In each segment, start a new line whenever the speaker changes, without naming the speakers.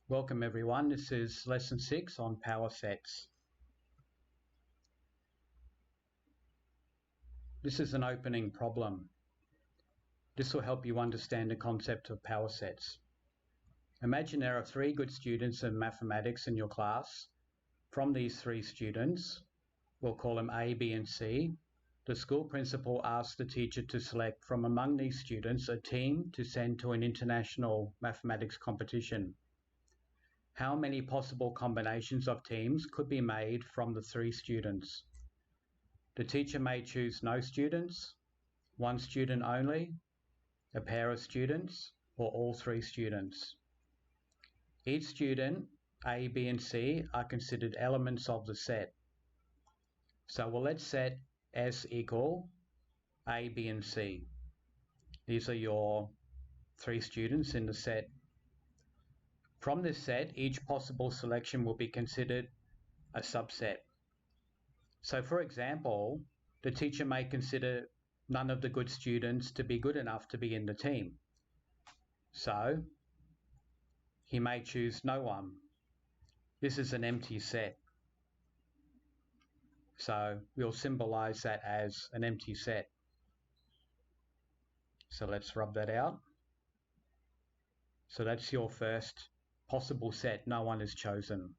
Welcome everyone, this is lesson 6 on power sets. This is an opening problem. This will help you understand the concept of power sets. Imagine there are 3 good students in mathematics in your class. From these 3 students, we'll call them A, B and C. The school principal asks the teacher to select from among these students a team to send to an international mathematics competition. How many possible combinations of teams could be made from the 3 students? The teacher may choose no students, 1 student only, a pair of students, or all 3 students. Each student, A, B and C, are considered elements of the set. So we'll let set S equal A, B and C. These are your 3 students in the set. From this set, each possible selection will be considered a subset. So for example, the teacher may consider none of the good students to be good enough to be in the team. So he may choose no one. This is an empty set. So we'll symbolize that as an empty set. So let's rub that out. So that's your first possible set, no one is chosen.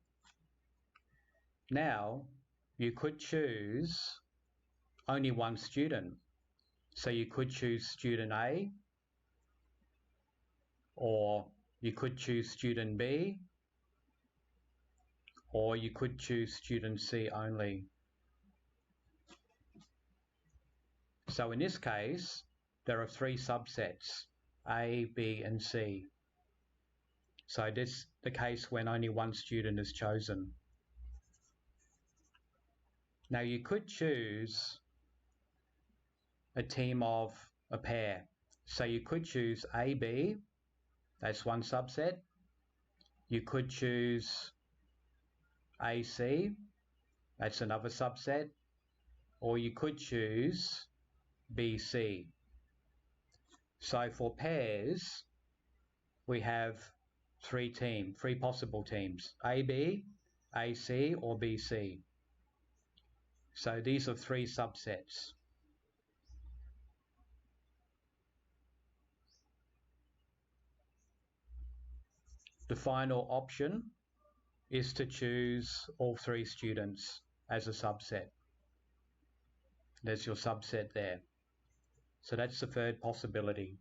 Now you could choose only 1 student. So you could choose student A, or you could choose student B, or you could choose student C only. So in this case, there are 3 subsets, A, B and C. So this is the case when only 1 student is chosen. Now you could choose a team of a pair. So you could choose AB, that's 1 subset. You could choose AC, that's another subset. Or you could choose BC. So for pairs, we have 3 possible teams, AB, AC or BC. So these are 3 subsets. The final option is to choose all 3 students as a subset. There's your subset there. So that's the third possibility.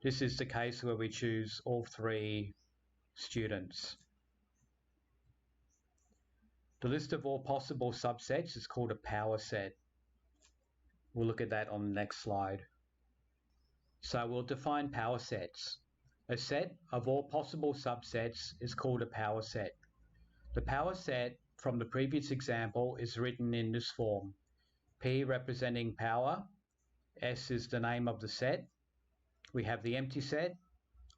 This is the case where we choose all 3 students. The list of all possible subsets is called a power set. We'll look at that on the next slide. So we'll define power sets. A set of all possible subsets is called a power set. The power set from the previous example is written in this form. P representing power, S is the name of the set. We have the empty set.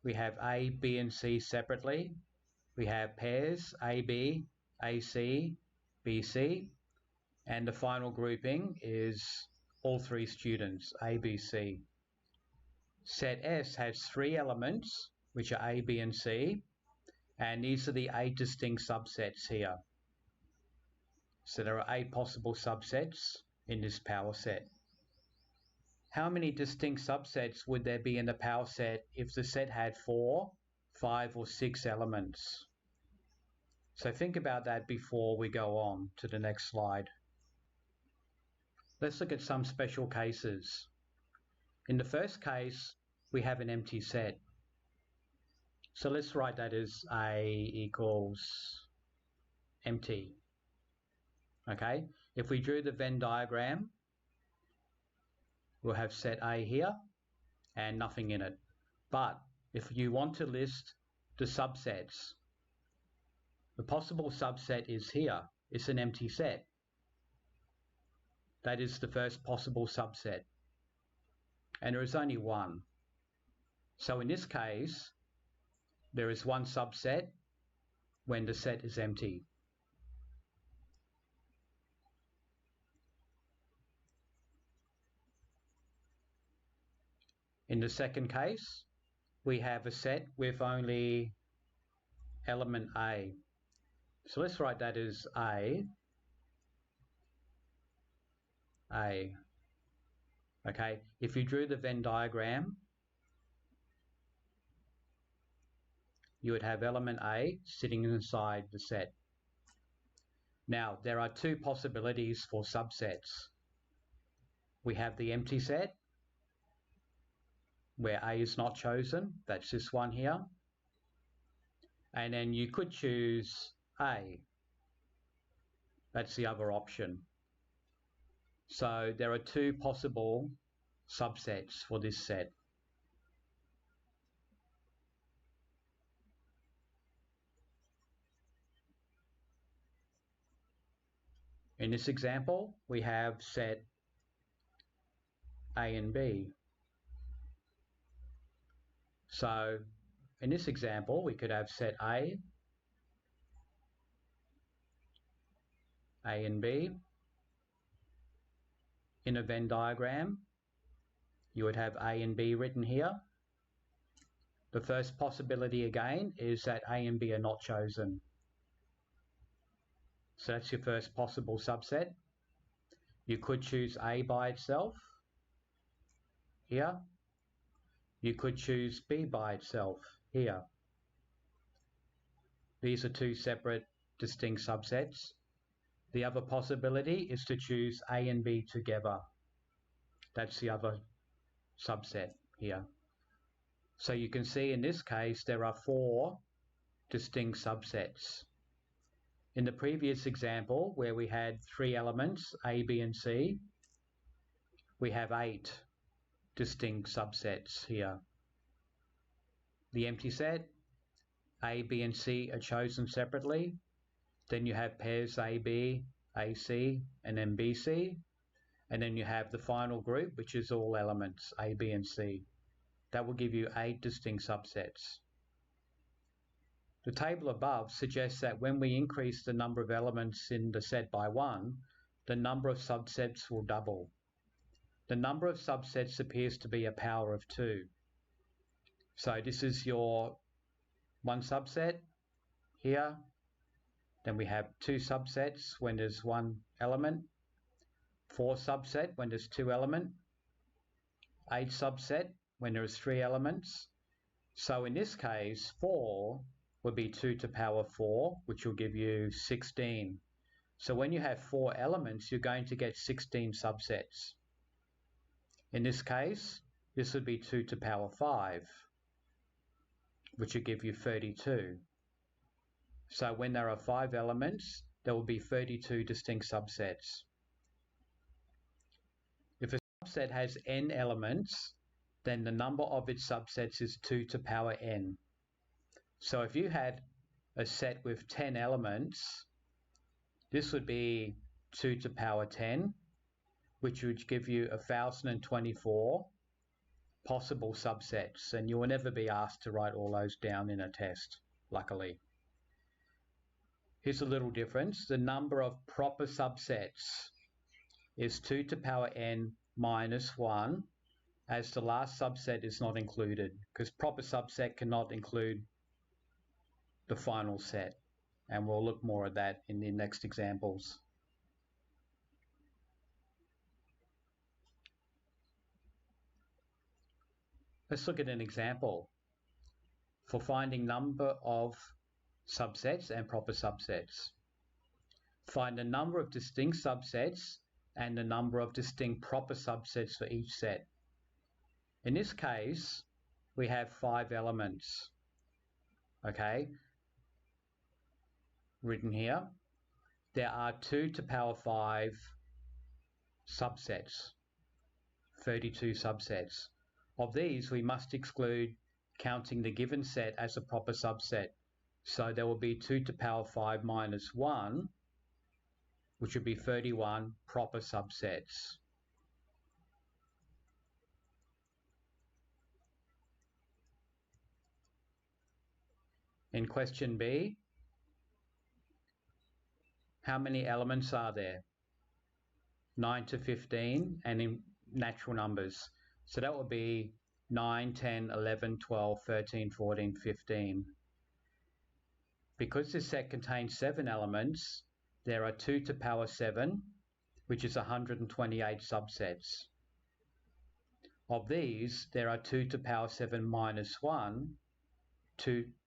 We have A, B and C separately. We have pairs AB, AC, BC. And the final grouping is all 3 students, A, B, C. Set S has 3 elements, which are A, B and C, and these are the 8 distinct subsets here. So there are 8 possible subsets in this power set. How many distinct subsets would there be in the power set if the set had 4, 5 or 6 elements? So think about that before we go on to the next slide. Let's look at some special cases. In the first case, we have an empty set. So let's write that as A equals empty. Okay, if we drew the Venn diagram, we'll have set A here and nothing in it. But if you want to list the subsets, the possible subset is here. It's an empty set. That is the first possible subset. And there is only 1. So in this case, there is 1 subset when the set is empty. In the second case, we have a set with only element A. So let's write that as A. Okay, if you drew the Venn diagram, you would have element A sitting inside the set. Now, there are two possibilities for subsets. We have the empty set, where A is not chosen, that's this one here. And then you could choose A. That's the other option. So there are two possible subsets for this set. In this example, we have set A and B. So in this example, we could have set A and B. In a Venn diagram, you would have A and B written here. The first possibility again is that A and B are not chosen. So that's your first possible subset. You could choose A by itself here. You could choose B by itself here. These are two separate, distinct subsets. The other possibility is to choose A and B together. That's the other subset here. So you can see in this case there are four distinct subsets. In the previous example, where we had three elements, A, B, and C, we have 8 distinct subsets here. The empty set, A, B, and C are chosen separately. Then you have pairs AB, AC, and then BC. And then you have the final group, which is all elements, A, B, and C. That will give you 8 distinct subsets. The table above suggests that when we increase the number of elements in the set by 1, the number of subsets will double. The number of subsets appears to be a power of 2. So this is your one subset here. Then we have 2 subsets when there's 1 element, 4 subset when there's 2 elements, 8 subset when there's 3 elements. So in this case, 4 would be 2 to the power 4, which will give you 16. So when you have 4 elements, you're going to get 16 subsets. In this case, this would be 2 to the power 5, which will give you 32. So when there are 5 elements, there will be 32 distinct subsets. If a subset has n elements, then the number of its subsets is 2 to the power n. So if you had a set with 10 elements, this would be 2 to the power 10, which would give you 1,024 possible subsets, and you will never be asked to write all those down in a test, luckily. Here's a little difference. The number of proper subsets is 2 to the power n minus 1, as the last subset is not included, because proper subset cannot include the final set, and we'll look more at that in the next examples. Let's look at an example for finding number of subsets and proper subsets. Find the number of distinct subsets and the number of distinct proper subsets for each set. In this case, we have 5 elements, okay, written here. There are 2 to the power 5 subsets, 32 subsets. Of these, we must exclude counting the given set as a proper subset. So there will be 2 to the power 5 minus 1, which would be 31 proper subsets. In question B, how many elements are there? 9 to 15, and in natural numbers. So that would be 9, 10, 11, 12, 13, 14, 15. Because this set contains 7 elements, there are 2 to the power 7, which is 128 subsets. Of these, there are 2 to the power 7 minus 1,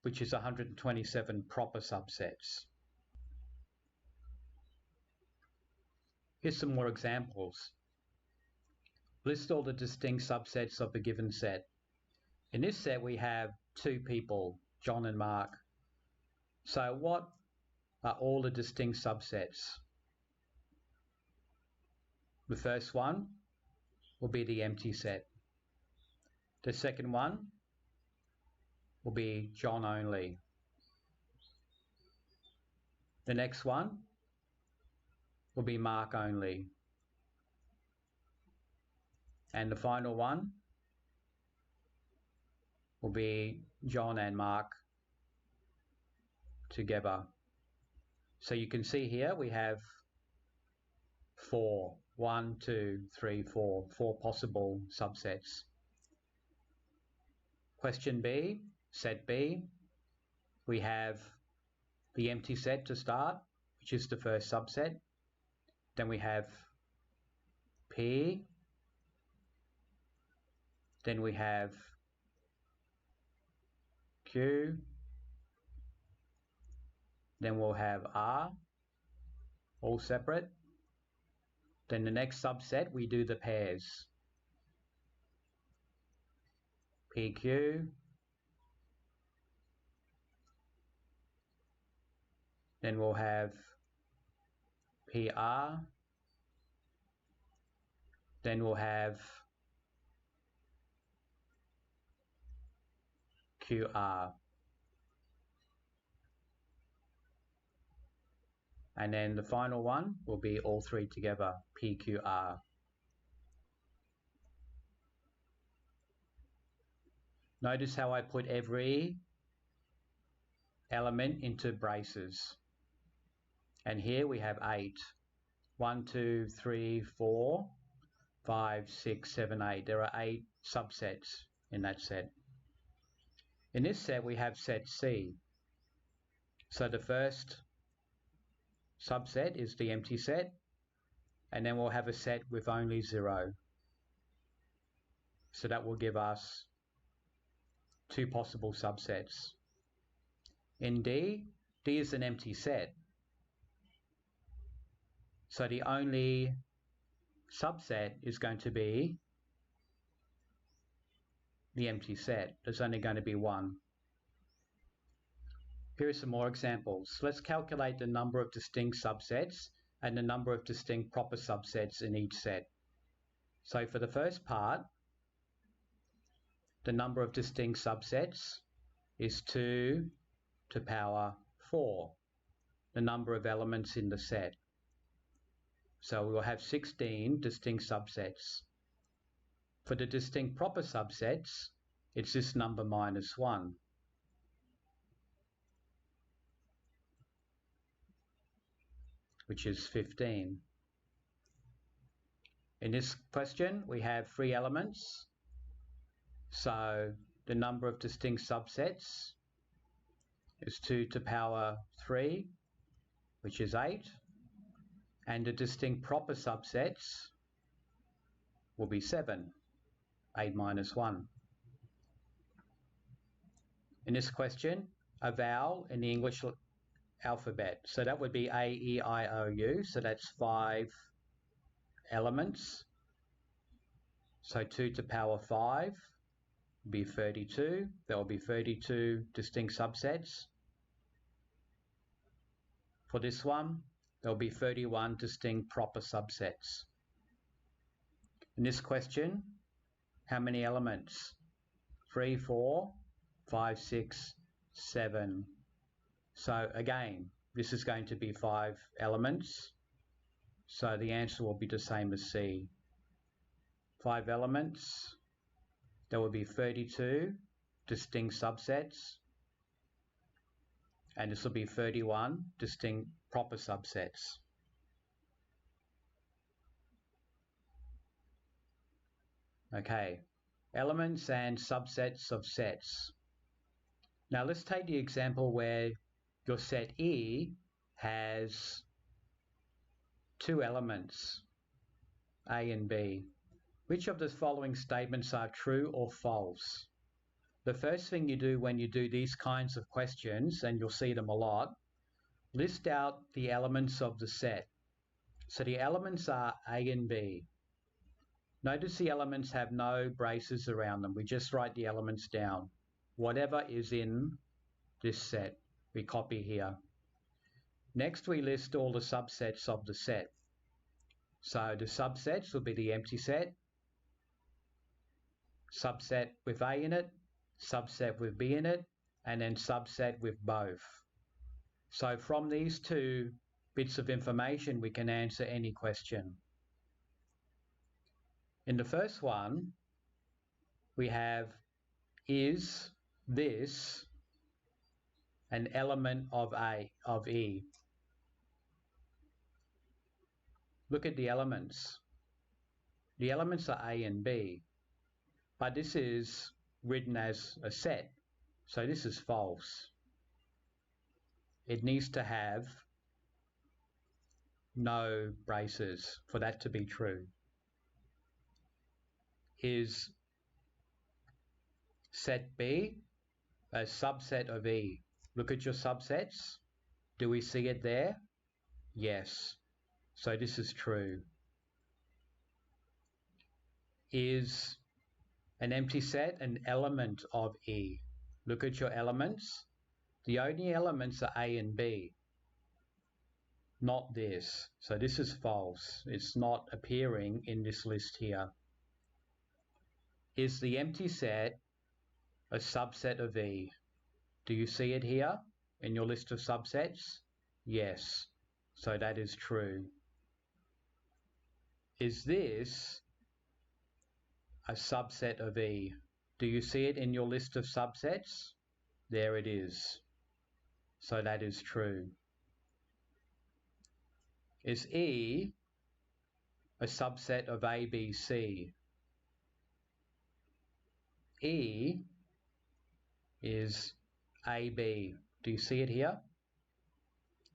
which is 127 proper subsets. Here's some more examples. List all the distinct subsets of a given set. In this set, we have 2 people, John and Mark. So what are all the distinct subsets? The first one will be the empty set. The second one will be John only. The next one will be Mark only. And the final one will be John and Mark together. So you can see here we have 4. 1, 2, 3, 4 possible subsets. Question B, set B, we have the empty set to start, which is the first subset. Then we have P, then we have Q, then we'll have R, all separate. Then the next subset, we do the pairs. PQ, then we'll have PR, then we'll have QR. And then the final one will be all 3 together, PQR. Notice how I put every element into braces. And here we have 8. 1, 2, 3, 4, 5, 6, 7, 8. There are 8 subsets in that set. In this set, we have set C. So the first subset is the empty set, and then we'll have a set with only 0. So that will give us 2 possible subsets. In D, D is an empty set. So the only subset is going to be the empty set. There's only going to be 1. Here are some more examples. Let's calculate the number of distinct subsets and the number of distinct proper subsets in each set. So for the first part, the number of distinct subsets is 2 to the power 4, the number of elements in the set. So we will have 16 distinct subsets. For the distinct proper subsets, it's this number minus 1. Which is 15. In this question, we have 3 elements. So the number of distinct subsets is 2 to the power 3, which is 8. And the distinct proper subsets will be 7, 8 minus 1. In this question, a vowel in the English alphabet. So that would be A, E, I, O, U. So that's 5 elements. So 2 to the power 5 would be 32. There will be 32 distinct subsets. For this one, there will be 31 distinct proper subsets. In this question, how many elements? 3, 4, 5, 6, 7. So again, this is going to be 5 elements. So the answer will be the same as C. 5 elements. There will be 32 distinct subsets. And this will be 31 distinct proper subsets. Okay, elements and subsets of sets. Now let's take the example where Your set E has two elements, A and B. Which of the following statements are true or false? The first thing you do when you do these kinds of questions, and you'll see them a lot, list out the elements of the set. So the elements are A and B. Notice the elements have no braces around them. We just write the elements down. Whatever is in this set, we copy here. Next, we list all the subsets of the set. So the subsets will be the empty set, subset with A in it, subset with B in it, and then subset with both. So from these two bits of information, we can answer any question. In the first one, we have, is this an element of E? Look at the elements. The elements are A and B, but this is written as a set, so this is false. It needs to have no braces for that to be true. Is set B a subset of E? Look at your subsets. Do we see it there? Yes. So this is true. Is an empty set an element of E? Look at your elements. The only elements are A and B, not this. So this is false. It's not appearing in this list here. Is the empty set a subset of E? Do you see it here in your list of subsets? Yes. So that is true. Is this a subset of E? Do you see it in your list of subsets? There it is. So that is true. Is E a subset of A, B, C? E is AB. Do you see it here?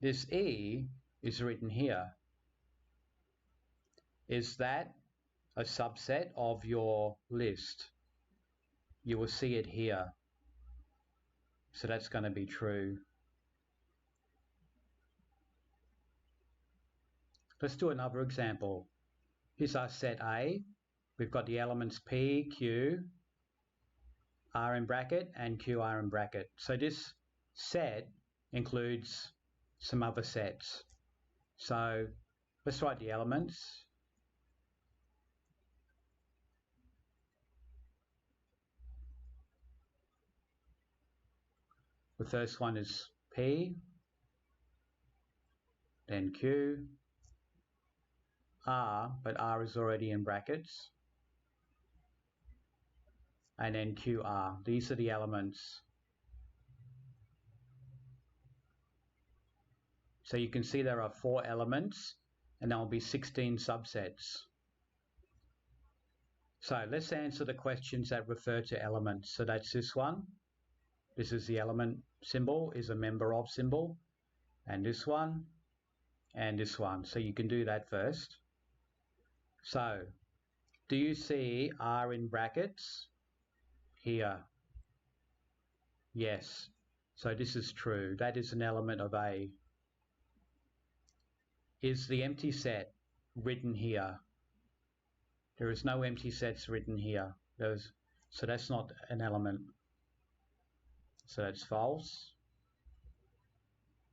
This E is written here. Is that a subset of your list? You will see it here. So that's going to be true. Let's do another example. Here's our set A. We've got the elements P, Q, R in bracket, and QR in bracket. So this set includes some other sets. So let's write the elements. The first one is P, then Q, R, but R is already in brackets, and then QR. These are the elements. So you can see there are 4 elements, and there will be 16 subsets. So let's answer the questions that refer to elements. So that's this one. This is the element symbol, is a member of symbol, and this one, and this one. So you can do that first. So, do you see R in brackets here? Yes. So this is true. That is an element of A. Is the empty set written here? There is no empty sets written here. So that's not an element. So that's false.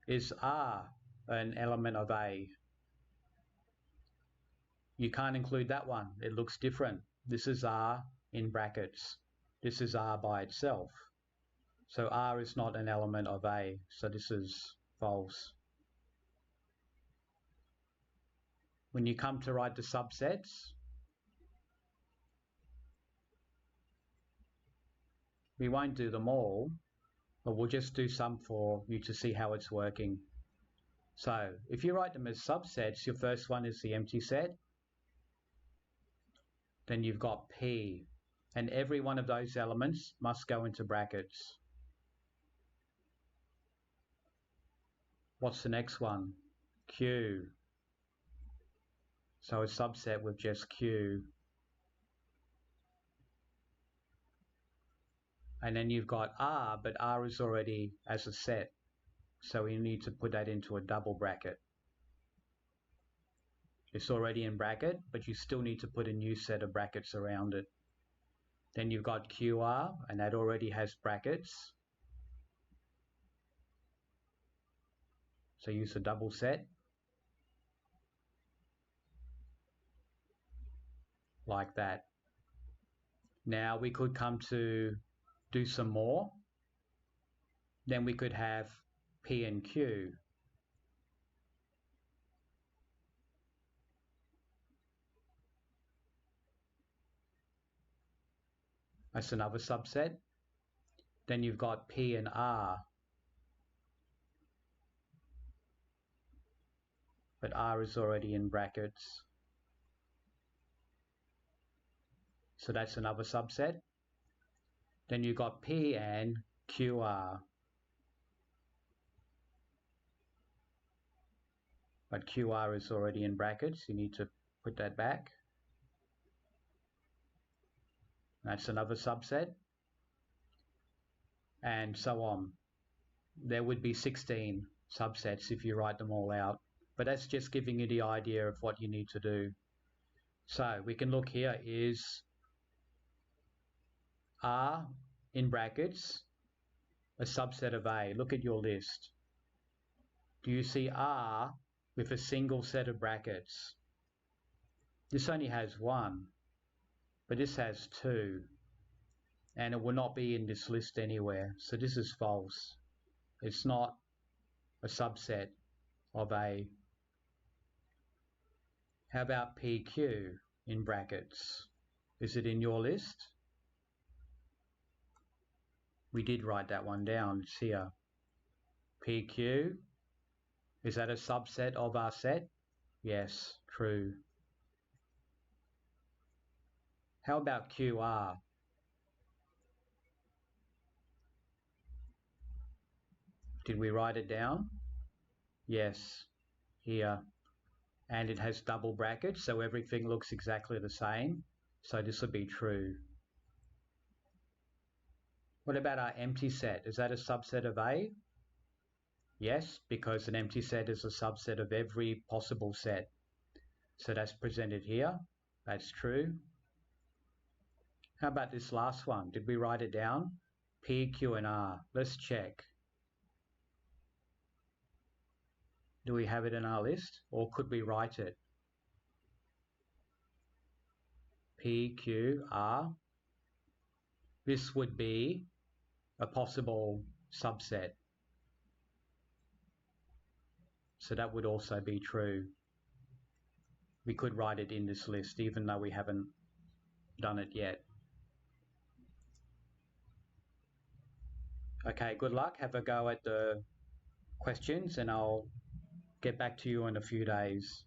Is R an element of A? You can't include that one. It looks different. This is R in brackets. This is R by itself. So R is not an element of A. So this is false. When you come to write the subsets, we won't do them all, but we'll just do some for you to see how it's working. So if you write them as subsets, your first one is the empty set. Then you've got P, and every one of those elements must go into brackets. What's the next one? Q. So a subset with just Q. And then you've got R, but R is already as a set. So we need to put that into a double bracket. It's already in bracket, but you still need to put a new set of brackets around it. Then you've got QR, and that already has brackets. So use a double set. Like that. Now we could come to do some more. Then we could have P and Q. That's another subset. Then you've got P and R. But R is already in brackets. So that's another subset. Then you've got P and QR. But QR is already in brackets. You need to put that back. That's another subset. And so on. There would be 16 subsets if you write them all out. But that's just giving you the idea of what you need to do. So we can look here is R in brackets, a subset of A. Look at your list. Do you see R with a single set of brackets? This only has one, but this has two, and it will not be in this list anywhere. So this is false. It's not a subset of A. How about PQ in brackets? Is it in your list? We did write that one down. It's here. PQ, is that a subset of our set? Yes, true. How about QR? Did we write it down? Yes, here. And it has double brackets, so everything looks exactly the same. So this would be true. What about our empty set? Is that a subset of A? Yes, because an empty set is a subset of every possible set. So that's presented here. That's true. How about this last one? Did we write it down? P, Q, and R. Let's check. Do we have it in our list, or could we write it? P, Q, R. This would be a possible subset. So that would also be true. We could write it in this list, even though we haven't done it yet. Okay, good luck. Have a go at the questions, and I'll get back to you in a few days.